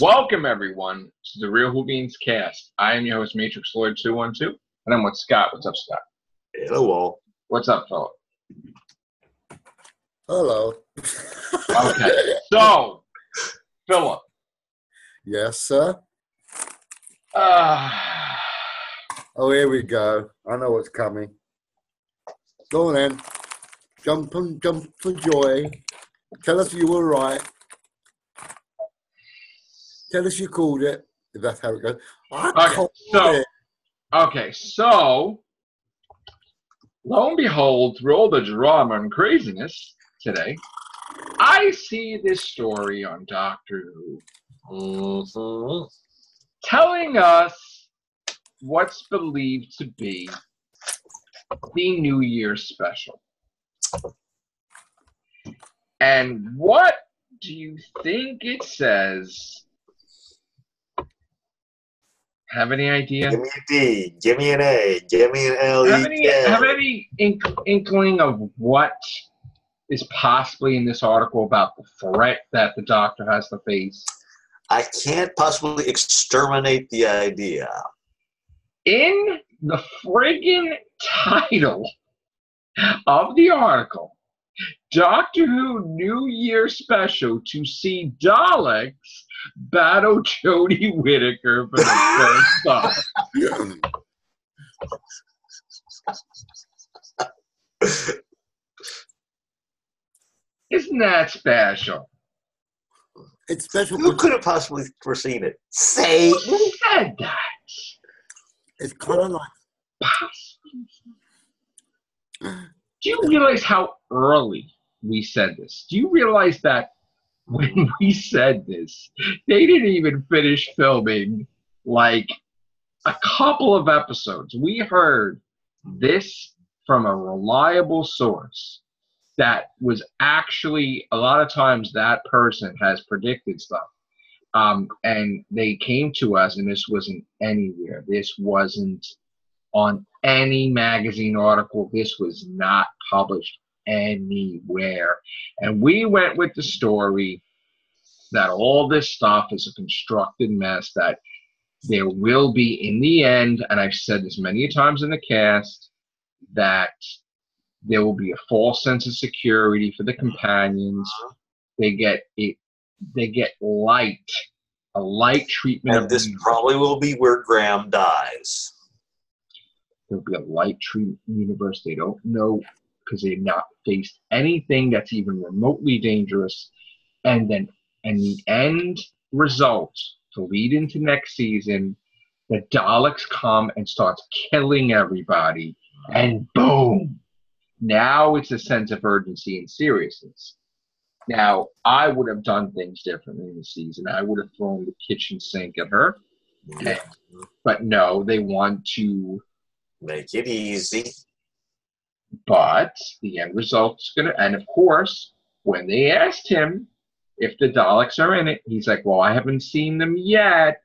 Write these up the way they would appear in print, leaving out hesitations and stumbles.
Welcome, everyone, to the Real Whovians cast. I am your host, Matrix Lloyd 212, and I'm with Scott. What's up, Scott? Hello, all. What's up, Phillip? Hello. Okay, so, Phillip. Yes, sir. Uh, Oh, here we go. I know what's coming. Go on then. Jump for joy. Tell us you were right. Tell us you called it. If that's how it goes. So, lo and behold, through all the drama and craziness today, I see this story on Doctor Who telling us what's believed to be the New Year's special. And what do you think it says? Have any idea? Give me a D. Give me an A. Give me an L. Have any inkling of what is possibly in this article about the threat that the Doctor has to face? I can't possibly exterminate the idea. In the friggin' title of the article, Doctor Who New Year Special to see Daleks battle Jodie Whittaker for the first time. Isn't that special? It's special. Who could have possibly foreseen it? Satan. Who said that? It's kind of like. Do you realize how early we said this? Do you realize that when we said this, they didn't even finish filming like a couple of episodes? We heard this from a reliable source that was actually, a lot of times that person has predicted stuff. And they came to us, and this wasn't anywhere. This wasn't on any magazine article. This was not published anywhere. And we went with the story that all this stuff is a constructed mess, that there will be, in the end, and I've said this many times in the cast, that there will be a false sense of security for the companions. They get a light treatment. And this probably will be where Graham dies. There'll be a light treatment universe. They don't know because they've not faced anything that's even remotely dangerous. And then, and the end result to lead into next season, the Daleks come and starts killing everybody, and boom! Now it's a sense of urgency and seriousness. Now, I would have done things differently in the season. I would have thrown the kitchen sink at her. Yeah. But no, they want to make it easy. But the end result's going to, and of course, when they asked him if the Daleks are in it, he's like, well, I haven't seen them yet.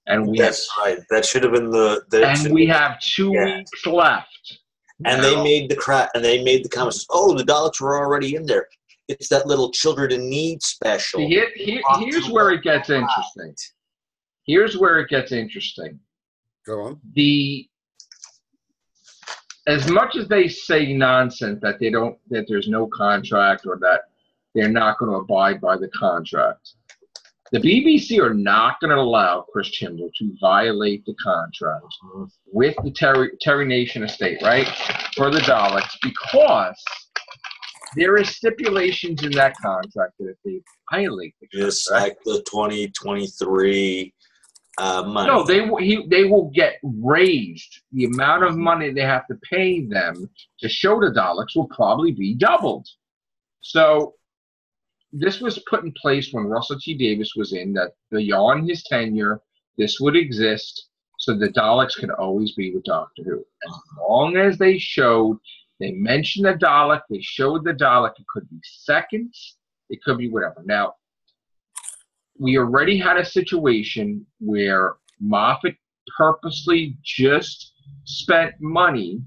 And That's right. That should have been the. And we have 2 weeks left. And they made the comments. Oh, the Daleks were already in there. It's that little Children in Need special. Here's where it gets interesting. Here's where it gets interesting. Go on. As much as they say nonsense that there's no contract or that they're not going to abide by the contract, the BBC are not going to allow Chris Chibnall to violate the contract with the Terry Nation estate, right, for the Daleks, because there is stipulations in that contract that if they violate the contract, just like the 2023 money. No, they will get raised. The amount of money they have to pay them to show the Daleks will probably be doubled. So this was put in place when Russell T Davies was in, that beyond his tenure, this would exist, so the Daleks could always be with Doctor Who. As long as they mentioned the Dalek, they showed the Dalek. It could be seconds, it could be whatever. Now, we already had a situation where Moffat purposely just spent money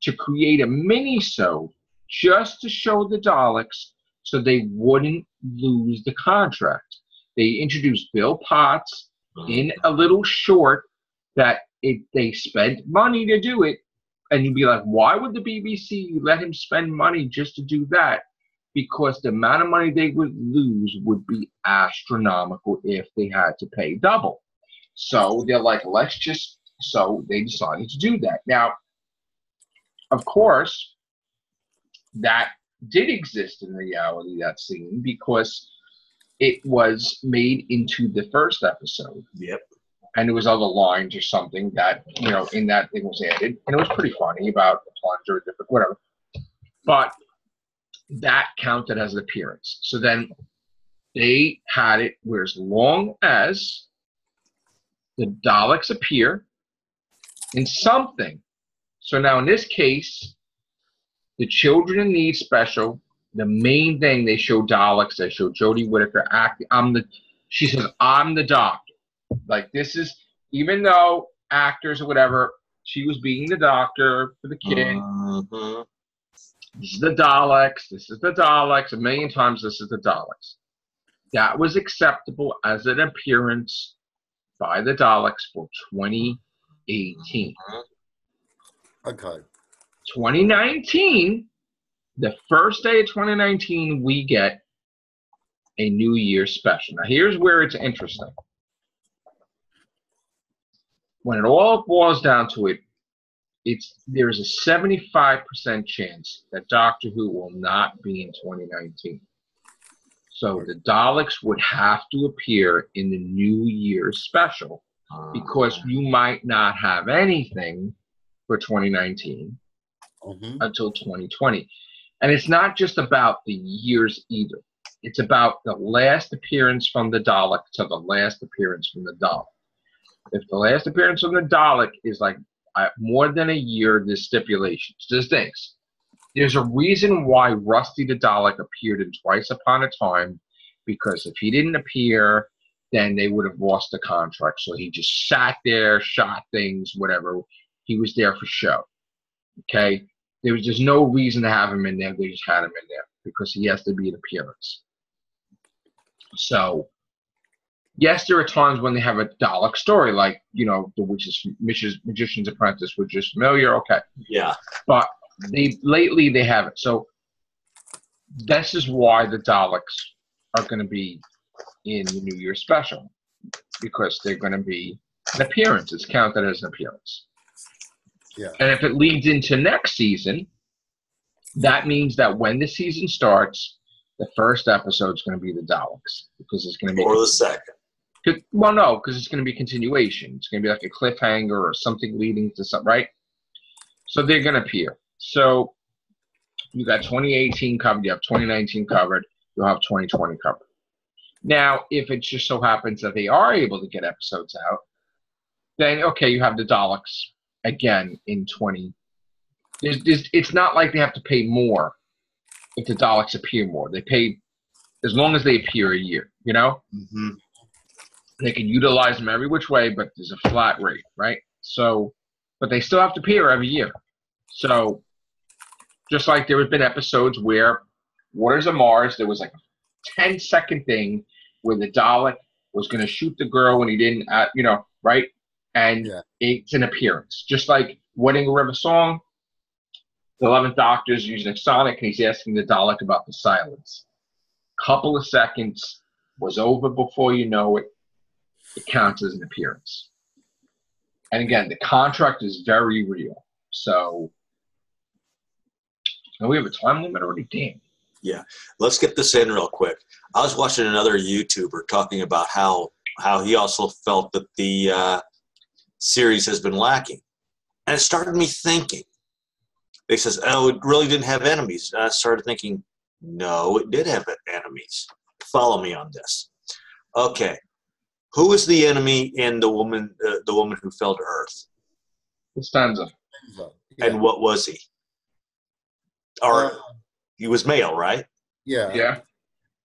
to create a mini-sode just to show the Daleks so they wouldn't lose the contract. They introduced Bill Potts in a little short that they spent money to do it. And you'd be like, why would the BBC let him spend money just to do that? Because the amount of money they would lose would be astronomical if they had to pay double. So they're like, so they decided to do that. Now, of course, that did exist in reality, that scene, because it was made into the first episode. Yep. And there was other lines or something that, in that thing was added. And it was pretty funny about the plunger, different, whatever. But that counted as an appearance. So then they had it where as long as the Daleks appear in something. So now in this case, the Children in Need special, the main thing, they show Daleks, they show Jodie Whittaker acting. She says, I'm the doctor. Like, this is, even though actors or whatever, she was being the doctor for the kid. Mm-hmm. This is the Daleks. This is the Daleks. A million times, this is the Daleks. That was acceptable as an appearance by the Daleks for 2018. Okay. 2019, the first day of 2019, we get a New Year's special. Now, here's where it's interesting. When it all boils down to it, there's a 75% chance that Doctor Who will not be in 2019. So the Daleks would have to appear in the New Year's special because you might not have anything for 2019 until 2020. And it's not just about the years either. It's about the last appearance from the Dalek to the last appearance from the Dalek. If the last appearance from the Dalek is like more than a year, there's stipulations. There's things. There's a reason why Rusty the Dalek appeared in Twice Upon a Time, because if he didn't appear, then they would have lost the contract. So he just sat there, shot things, whatever. He was there for show. Okay? There's no reason to have him in there. They just had him in there because he has to be an appearance. So, yes, there are times when they have a Dalek story, like, the Magician's Apprentice, which is familiar. Okay. Yeah. But lately they haven't. So this is why the Daleks are going to be in the New Year special, because they're going to be an appearance. It's counted as an appearance. Yeah. And if it leads into next season, that means that when the season starts, the first episode is going to be the Daleks, because it's going to be or the second. Well, no, because it's going to be continuation. It's going to be like a cliffhanger or something leading to something, right? So they're going to appear. So you got 2018 covered, you have 2019 covered, you'll have 2020 covered. Now, if it just so happens that they are able to get episodes out, then, okay, you have the Daleks again in 20. It's not like they have to pay more if the Daleks appear more. They pay as long as they appear a year, Mm-hmm. They can utilize them every which way, but there's a flat rate, right? So, but they still have to appear every year. So, just like there have been episodes where Waters of Mars, there was like a 10-second thing where the Dalek was going to shoot the girl and he didn't, right? And it's an appearance. Just like Wedding River Song, the 11th Doctor's using Sonic and he's asking the Dalek about the silence. Couple of seconds was over before you know it. It counts as an appearance. And again, the contract is very real. So, we have a time limit already? Damn. Yeah. Let's get this in real quick. I was watching another YouTuber talking about how he also felt that the series has been lacking. And it started me thinking. He says, it really didn't have enemies. And I started thinking, no, it did have enemies. Follow me on this. Okay. Who was the enemy in the woman who fell to Earth? Costanza. Yeah. And what was he? Or he was male, right? Yeah. Yeah.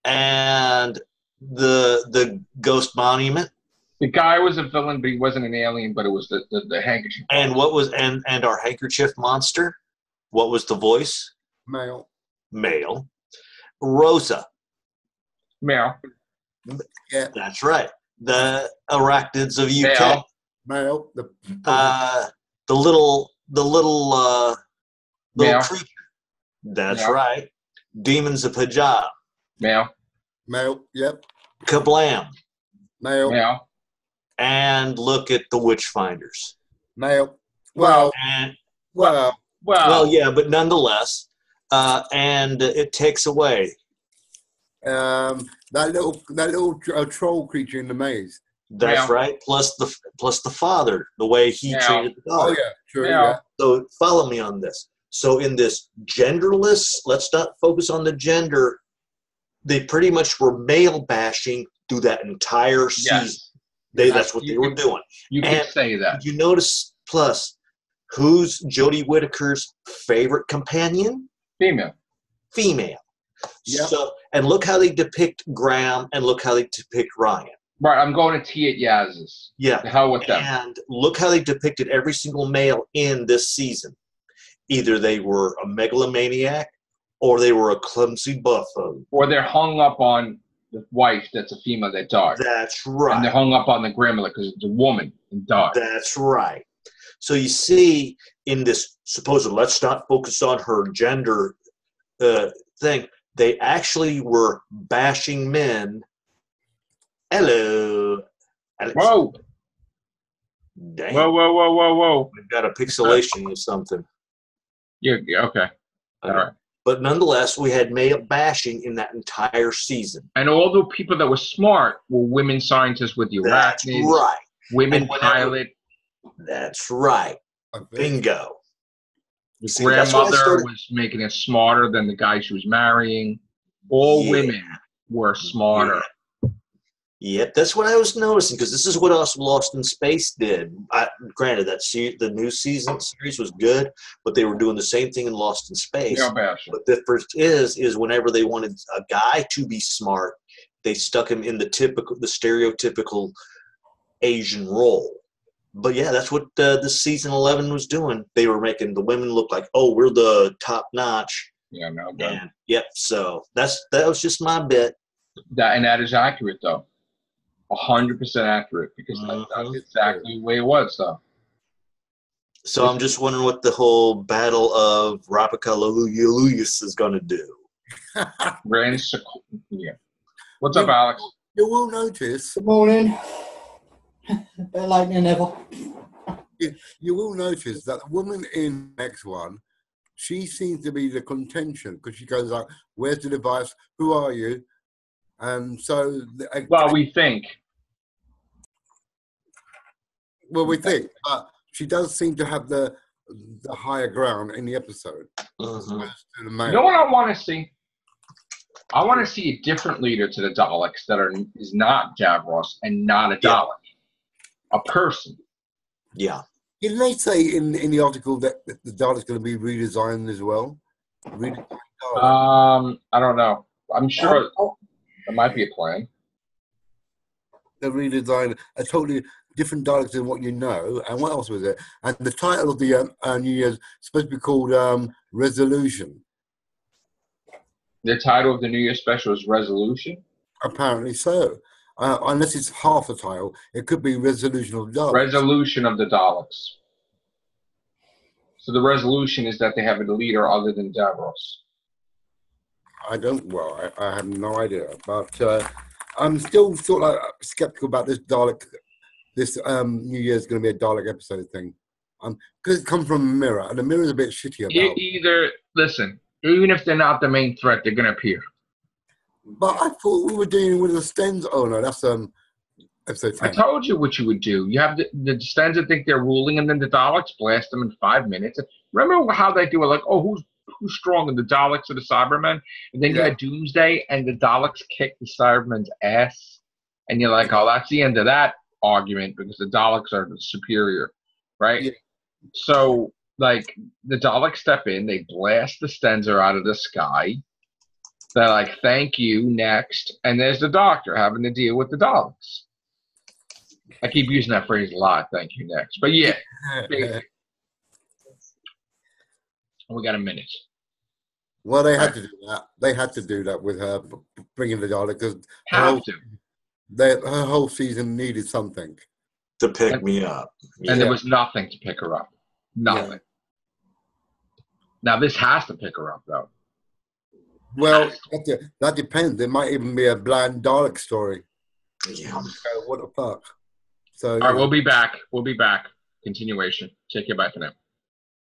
And the ghost monument. The guy was a villain, but he wasn't an alien. But it was the handkerchief. And what was and our handkerchief monster? What was the voice? Male. Male. Rosa. Male. Yeah. That's right. The arachnids of UK. Male. The little Male. creature. That's Male. right. Demons of Hijab. Male. Male. Yep. Kablam. Male. Male. And look at the Witchfinders. Male. Well. And, Well. well, yeah, but nonetheless, and it takes away. That little troll creature in the maze. That's right. Plus the father, the way he treated the daughter. Oh yeah, true. Male. Yeah. So follow me on this. So in this genderless, let's not focus on the gender. They pretty much were male bashing through that entire season. Yes. That's what they were doing. You can say that. Did you notice? Plus, who's Jodie Whittaker's favorite companion? Female. Female. Yep. So, and look how they depict Graham, and look how they depict Ryan. Right, I'm going to tea at Yaz's. Yeah. The hell with them. And look how they depicted every single male in this season. Either they were a megalomaniac, or they were a clumsy buffo. Or they're hung up on the wife that's a female that died. That's right. And they're hung up on the grandmother because it's a woman and died. That's right. So you see in this supposed, let's not focus on her gender thing, they actually were bashing men. Hello, Alex. Whoa. Dang. Whoa. We've got a pixelation of something. Yeah, okay. All right. But nonetheless, we had male bashing in that entire season. And all the people that were smart were women scientists with the That's arachnids, right. women pilot. That's right. Bingo. The See, that's what I grandmother started- was making us smarter than the guy she was marrying. All Yeah. women were smarter. Yep, that's what I was noticing, because this is what also Lost in Space did. Granted, the new season series was good, but they were doing the same thing in Lost in Space. Yeah, bashing. But the difference is whenever they wanted a guy to be smart, they stuck him in the stereotypical Asian role. But yeah, that's what this season 11 was doing. They were making the women look like, oh, we're the top notch. Yeah, no, And yep, so that was just my bit. that is accurate though. 100% accurate, because that's exactly the way it was though. So I'm just wondering what the whole battle of Rappakalooyalooyas is going to do. Yeah. What's up, Alex? You will notice. Good morning. Better late than never. You will notice that the woman in next one, she seems to be the contention, because she goes like, "Where's the device? Who are you?" And so, Well, we think. we think, but she does seem to have the higher ground in the episode. Mm-hmm. You know what I want to see? I want to see a different leader to the Daleks that is not Davros and not a Dalek. A person. Yeah. Didn't they say in the article that the Dalek's going to be redesigned as well? I don't know. I'm sure there might be a plan. They redesigned a totally different Daleks than what you know. And what else was it? And the title of the New Year's is supposed to be called Resolution. The title of the New Year special is Resolution? Apparently so. Unless it's half the title, it could be Resolution of the Daleks. Resolution of the Daleks. So the resolution is that they have a leader other than Davros. I have no idea. But I'm still sort of skeptical about this Dalek. This New Year's going to be a Dalek episode thing. Because it comes from a mirror, and the mirror's a bit shitty about Listen, even if they're not the main threat, they're going to appear. But I thought we were dealing with the Stens. Oh, no, that's episode 10. I told you what you would do. You have the Stens that think they're ruling, and then the Daleks blast them in 5 minutes. Remember how they do it? Like, oh, who's stronger, the Daleks or the Cybermen? And then you had Doomsday, and the Daleks kick the Cybermen's ass. And you're like, oh, that's the end of that argument, because the Daleks are superior, right? Yeah. So, like, the Daleks step in, they blast the Stenser out of the sky. They're like, thank you, next. And there's the Doctor having to deal with the Daleks. I keep using that phrase a lot, thank you, next. But yeah, we got a minute. Well, they had to do that. They had to do that with her bringing the Daleks. Have to. Her whole season needed something. To pick me up. And there was nothing to pick her up. Nothing. Yeah. Now this has to pick her up, though. Well, that depends. There might even be a blind Dalek story. Yeah. What the fuck? So All right, we'll be back. We'll be back. Continuation. Take care. Bye for now.